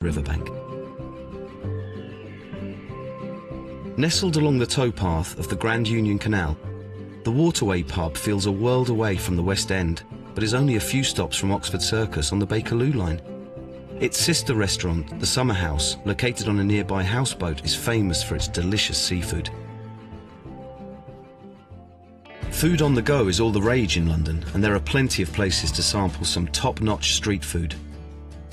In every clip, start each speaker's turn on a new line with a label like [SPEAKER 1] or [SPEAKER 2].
[SPEAKER 1] riverbank. Nestled along the towpath of the Grand Union Canal, the Waterway pub feels a world away from the West End, but is only a few stops from Oxford Circus on the Bakerloo line. Its sister restaurant, the Summer House, located on a nearby houseboat, is famous for its delicious seafood. Food on the go is all the rage in London, and there are plenty of places to sample some top-notch street food.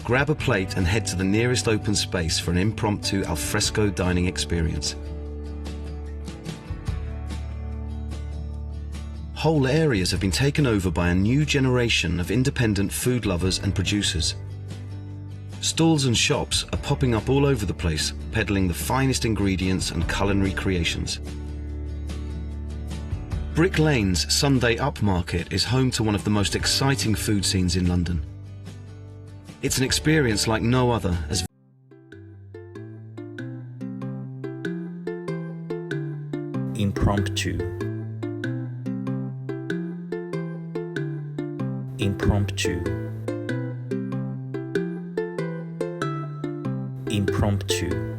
[SPEAKER 1] Grab a plate and head to the nearest open space for an impromptu alfresco dining experience. Whole areas have been taken over by a new generation of independent food lovers and producers. Stalls and shops are popping up all over the place, peddling the finest ingredients and culinary creations. Brick Lane's Sunday Upmarket is home to one of the most exciting food scenes in London. It's an experience like no other, as
[SPEAKER 2] Impromptu. Impromptu. Impromptu.